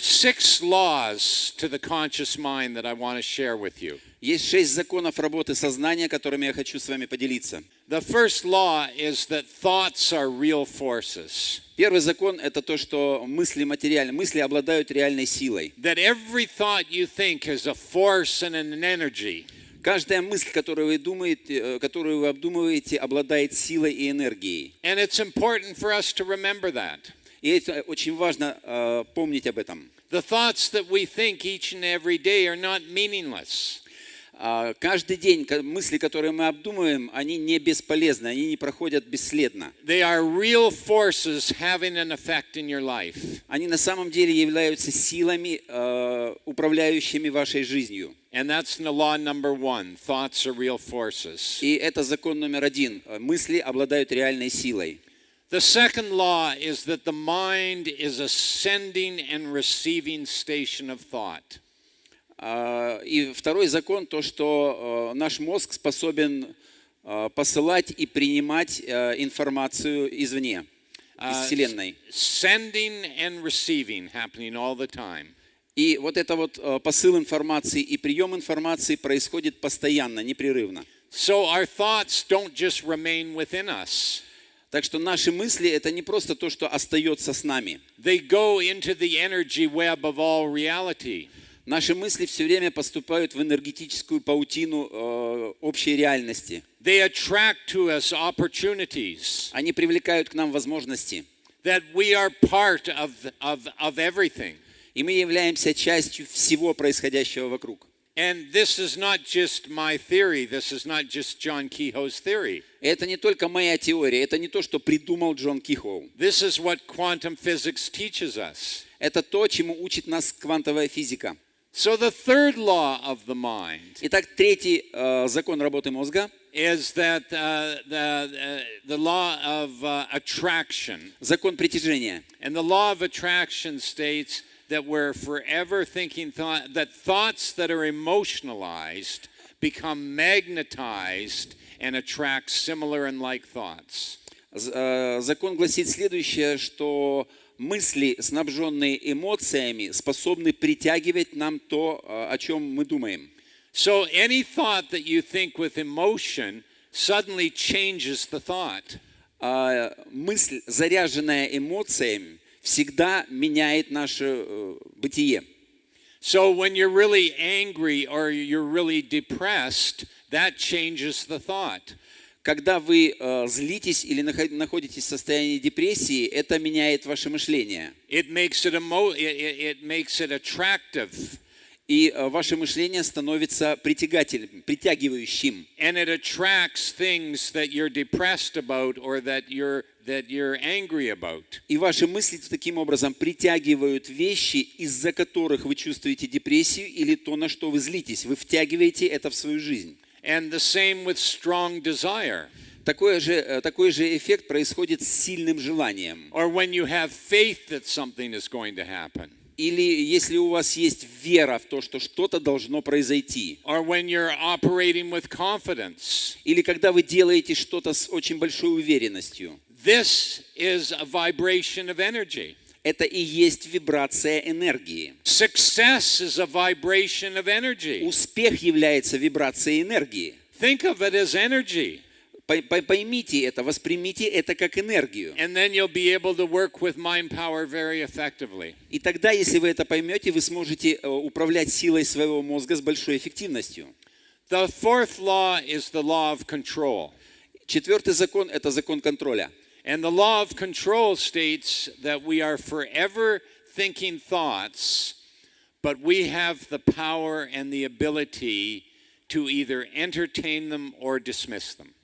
six laws to the conscious mind that I want to share with you. Есть 6 законов работы сознания, которыми я хочу с вами поделиться. The first law is that thoughts are real forces. Первый закон – это то, что мысли материальны, мысли обладают реальной силой. That every thought you think is a force and an energy. Каждая мысль, которую вы обдумываете, обладает силой и энергией. And it's important for us to remember that. И это очень важно помнить об этом. The thoughts that we think each and every day are not meaningless. Каждый день мысли, которые мы обдумываем, они не бесполезны, они не проходят бесследно. They are real forces having an effect in your life. Они на самом деле являются силами, управляющими вашей жизнью. And that's the law number one. Thoughts are real forces. И это закон номер 1. Мысли обладают реальной силой. The second law is that the mind is a sending and receiving station of thought. И второй закон, то, что наш мозг способен посылать и принимать информацию извне, из Вселенной. Sending and receiving happening all the time. И вот это вот посыл информации и прием информации происходит постоянно, непрерывно. So our thoughts don't just remain within us. Так что наши мысли – это не просто то, что остается с нами. They go into the energy web of all reality. Наши мысли все время поступают в энергетическую паутину общей реальности. They attract to us opportunities. Они привлекают к нам возможности. That we are part of everything. И мы являемся частью всего происходящего вокруг. And this is not just my theory. This is not just John Keho's theory. Это не только моя теория, это не то, что придумал Джон Кехо. This is what quantum physics teaches us. Это то, чему учит нас квантовая физика. So the third law of the mind. Итак, третий закон работы мозга is that the law of attraction. Закон притяжения. And the law of attraction states that we're forever thinking that thoughts that are emotionalized become magnetized and attract similar and like thoughts. Закон гласит следующее, что мысли, снабженные эмоциями, способны притягивать нам то, о чем мы думаем. So any thought that you think with emotion suddenly changes the thought. Мысль, заряженная эмоциями, всегда меняет наше бытие. So when you're really angry or you're really depressed, that changes the thought. Когда вы злитесь или находитесь в состоянии депрессии, это меняет ваше мышление. It makes it attractive. И ваше мышление становится притягивающим. And it attracts things that you're depressed about or that you're angry about. И ваши мысли таким образом притягивают вещи, из-за которых вы чувствуете депрессию или то, на что вы злитесь. Вы втягиваете это в свою жизнь. And the same with strong desire. Такой же эффект происходит с сильным желанием. Or when you have faith that something is going to happen. Или если у вас есть вера в то, что что-то должно произойти. Or when you're operating with confidence. Или когда вы делаете что-то с очень большой уверенностью. This is a vibration of energy. Это и есть вибрация энергии. Success is a vibration of energy. Успех является вибрацией энергии. Think of it as energy. Поймите это, воспримите это как энергию. And then you'll be able to work with mind power very effectively. И тогда, если вы это поймете, вы сможете управлять силой своего мозга с большой эффективностью. The fourth law is the law of control. Четвертый закон – это закон контроля. And the law of control states that we are forever thinking thoughts, but we have the power and the ability to either entertain them or dismiss them.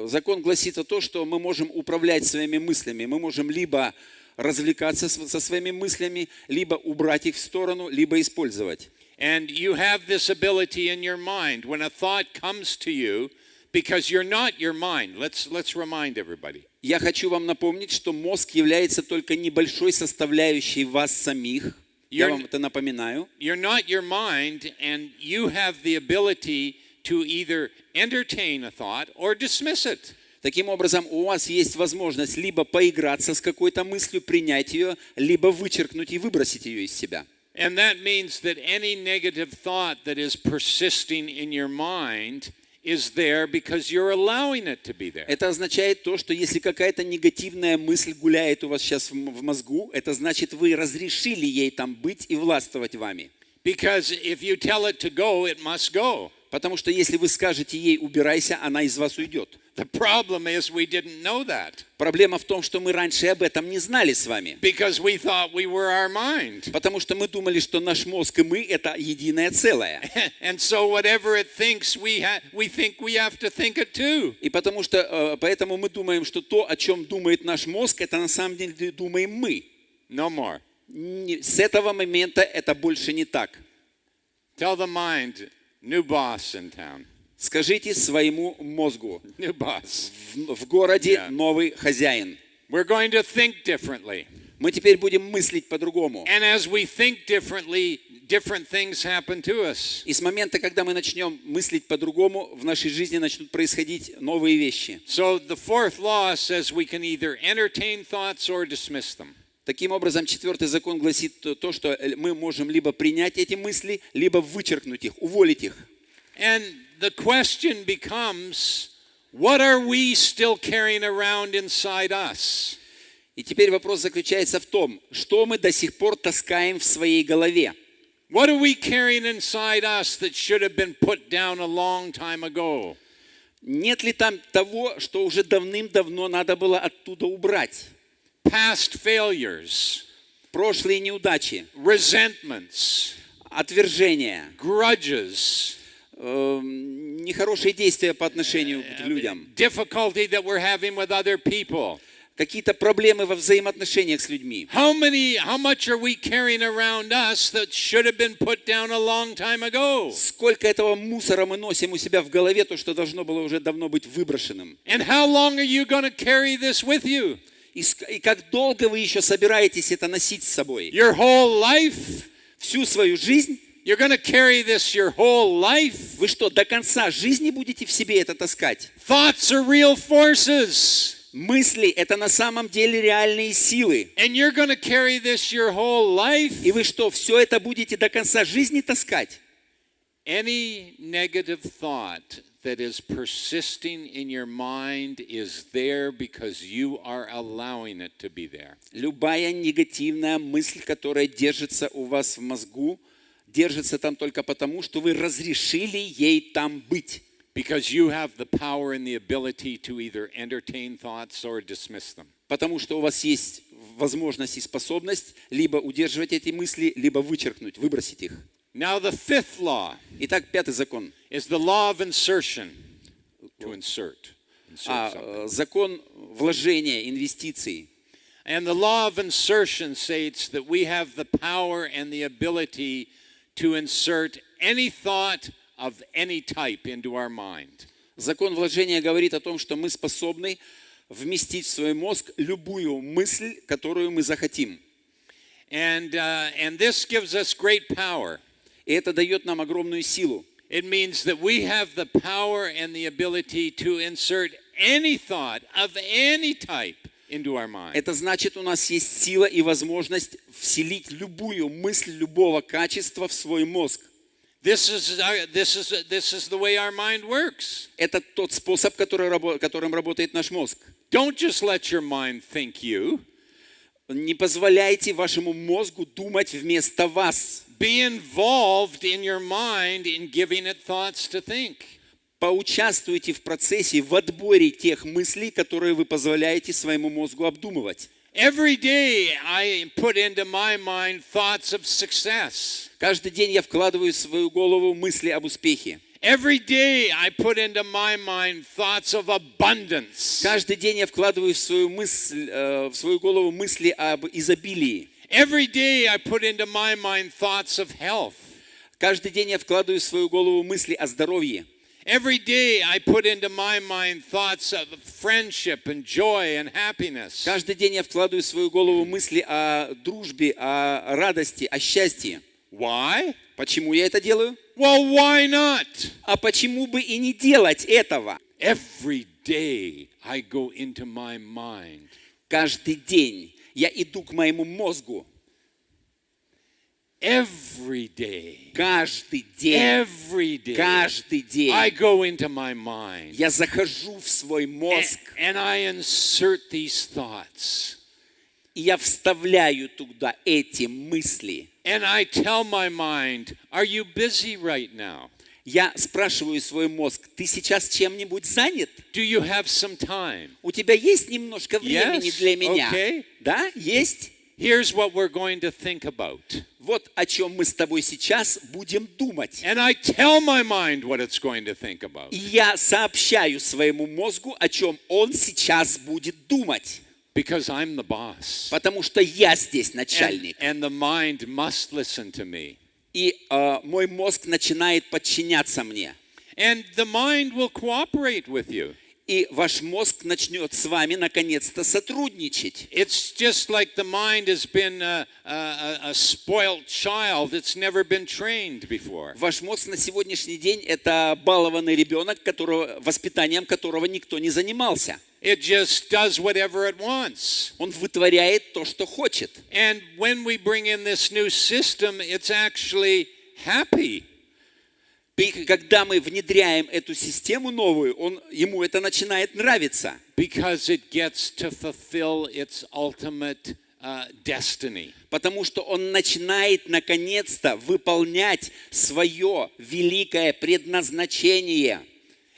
Закон гласит о том, что мы можем управлять своими мыслями. Мы можем либо развлекаться со своими мыслями, либо убрать их в сторону, либо использовать. And you have this ability in your mind. When a thought comes to you, because you're not your mind. Let's remind everybody. Я хочу вам напомнить, что мозг является только небольшой составляющей вас самих. Я вам это напоминаю. You're not your mind, and you have the ability to either entertain a thought or dismiss it. Таким образом, у вас есть возможность либо поиграться с какой-то мыслью, принять ее, либо вычеркнуть и выбросить ее из себя. And that means that any negative thought that is persisting in your mind is there because you're allowing it to be there. Это означает то, что если какая-то негативная мысль гуляет у вас сейчас в мозгу, это значит, вы разрешили ей там быть и властвовать вами. Because if you tell it to go, it must go. Потому что если вы скажете ей «убирайся», она из вас уйдет. The problem is we didn't know that. Проблема в том, что мы раньше об этом не знали с вами. Because we thought we were our mind. Потому что мы думали, что наш мозг и мы – это единое целое. And so whatever it thinks, we think we have to think it too. И поэтому мы думаем, что то, о чем думает наш мозг, это на самом деле думаем мы. No more. С этого момента это больше не так. Tell the mind, new boss in town. Скажите своему мозгу: New boss. в городе новый хозяин. We're going to think differently. Мы теперь будем мыслить по-другому. And as we think differently, different things happen to us. И с момента, когда мы начнем мыслить по-другому, в нашей жизни начнут происходить новые вещи. So the fourth law says we can either entertain thoughts or dismiss them. Таким образом, четвертый закон гласит то, что мы можем либо принять эти мысли, либо вычеркнуть их, уволить их. And the question becomes, what are we still carrying around inside us? И теперь вопрос заключается в том, что мы до сих пор таскаем в своей голове. What are we carrying inside us that should have been put down a long time ago? Нет ли там того, что уже давным-давно надо было оттуда убрать? Past failures, Прошлые неудачи, resentments, отвержения, grudges, нехорошие действия по отношению к людям, difficulty that we're having with other people. какие-то проблемы во взаимоотношениях с людьми. How much are we carrying around us that should have been put down a long time ago? Сколько этого мусора мы носим у себя в голове, то, что должно было уже давно быть выброшенным. And how long are you going to carry this with you? И как долго вы еще собираетесь это носить с собой? Your whole life? Всю свою жизнь? You're going to carry this your whole life? Вы что, до конца жизни будете в себе это таскать? Thoughts are real forces. Мысли – это на самом деле реальные силы. And you're going to carry this your whole life? И вы что, все это будете до конца жизни таскать? Any negative thought that is persisting in your mind is there because you are allowing it to be there. Любая негативная мысль, которая держится у вас в мозгу, держится там только потому, что вы разрешили ей там быть. Because you have the power and the ability to either entertain thoughts or dismiss them. Потому что у вас есть возможность и способность либо удерживать эти мысли, либо вычеркнуть, выбросить их. Now the fifth law Итак, пятый закон. is the law of insertion. To insert. Something. Закон вложения, инвестиций. And the law of insertion states that we have the power and the ability to insert any thought of any type into our mind. Закон вложения говорит о том, что мы способны вместить в свой мозг любую мысль, которую мы захотим. And this gives us great power. И это дает нам огромную силу. It means that we have the power and the ability to insert any thought of any type into our mind. Это значит, у нас есть сила и возможность вселить любую мысль любого качества в свой мозг. This is the way our mind works. Это тот способ, которым работает наш мозг. Don't just let your mind think you. Не позволяйте вашему мозгу думать вместо вас. Be involved in your mind in giving it thoughts to think. Поучаствуйте в процессе, в отборе тех мыслей, которые вы позволяете своему мозгу обдумывать. Every day I put into my mind thoughts of success. Каждый день я вкладываю в свою голову мысли об успехе. Every day I put into my mind thoughts of abundance. Каждый день я вкладываю в свою голову мысли об изобилии. Every day I put into my mind thoughts of health. Каждый день я вкладываю в свою голову мысли о здоровье. Every day I put into my mind thoughts of friendship and joy and happiness. Каждый день я вкладываю в свою голову мысли о дружбе, о радости, о счастье. Why? Почему я это делаю? Well, why not? А почему бы и не делать этого? Every day I go into my mind. Каждый день я иду к моему мозгу. Every day. Каждый день. Every day. Каждый день. I go into my mind. Я захожу в свой мозг. And I insert these thoughts. И я вставляю туда эти мысли. And I tell my mind, are you busy right now? Я спрашиваю свой мозг, ты сейчас чем-нибудь занят? Do you have some time? У тебя есть немножко времени для меня? Okay. Да, есть? Here's what we're going to think about. Вот о чем мы с тобой сейчас будем думать. And I tell my mind what it's going to think about. И я сообщаю своему мозгу, о чем он сейчас будет думать. Because I'm the boss. Потому что я здесь начальник. And the mind must listen to me. И мой мозг начинает подчиняться мне. And the mind will cooperate with you. И ваш мозг начнет с вами наконец-то сотрудничать. It's just like the mind has been a spoiled child. It's never been trained before. Ваш мозг на сегодняшний день это балованный ребенок, воспитанием которого никто не занимался. It just does whatever it wants. Он вытворяет то, что хочет. And when we bring in this new system, it's actually happy. И когда мы внедряем эту систему новую, ему это начинает нравиться. Because it gets to fulfill its ultimate destiny. Потому что он начинает наконец-то выполнять свое великое предназначение.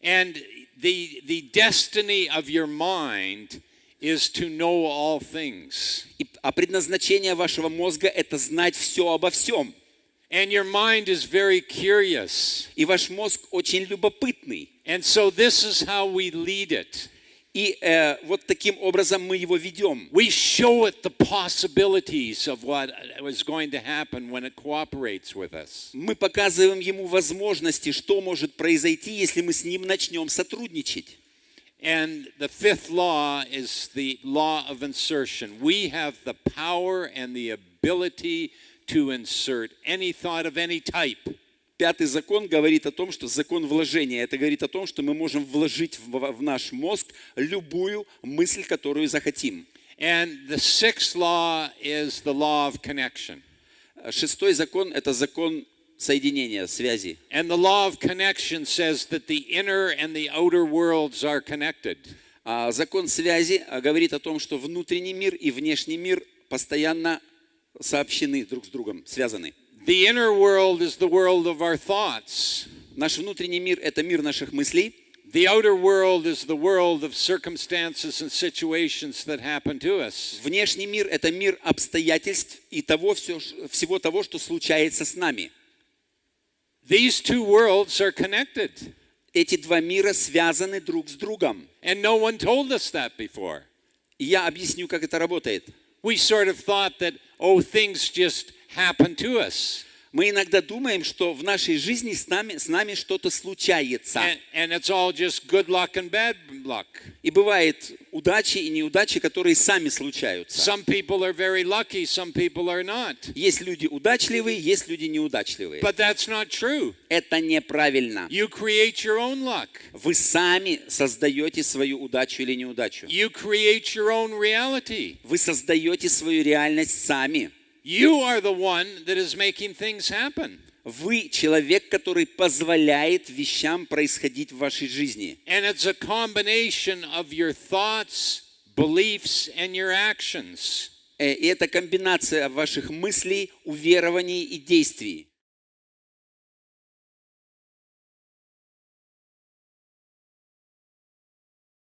And the destiny of your mind is to know all things. А предназначение вашего мозга – это знать все обо всем. And your mind is very curious. И ваш мозг очень любопытный. And so this is how we lead it. И вот таким образом мы его ведем. We show it the possibilities of what is going to happen when it cooperates with us. Мы показываем ему возможности, что может произойти, если мы с ним начнем сотрудничать. And the fifth law is the law of insertion. We have the power and the ability to insert any thought of any type. Пятый закон говорит о том, что закон вложения. Это говорит о том, что мы можем вложить в наш мозг любую мысль, которую захотим. And the sixth law is the law of connection. Шестой закон – это закон соединения, связи. And the law of connection says that the inner and the outer worlds are connected. Закон связи говорит о том, что внутренний мир и внешний мир постоянно сообщены друг с другом, связаны. The inner world is the world of our thoughts. Наш внутренний мир – это мир наших мыслей. The outer world is the world of circumstances and situations that happen to us. Внешний мир – это мир обстоятельств и всего того, что случается с нами. These two worlds are connected. Эти два мира связаны друг с другом. And no one told us that before. И я объясню, как это работает. We sort of thought that, things just happen to us. Мы иногда думаем, что в нашей жизни с нами что-то случается. And it's all just good luck and bad luck. И бывает удачи и неудачи, которые сами случаются. Some people are very lucky, some people are not. Есть люди удачливые, есть люди неудачливые. But that's not true. Это неправильно. You create your own luck. Вы сами создаете свою удачу или неудачу. You create your own reality. Вы создаете свою реальность сами. You are the one that is making things happen. Вы человек, который позволяет вещам происходить в вашей жизни. And it's a combination of your thoughts, beliefs, and your actions. И это комбинация ваших мыслей, уверований и действий.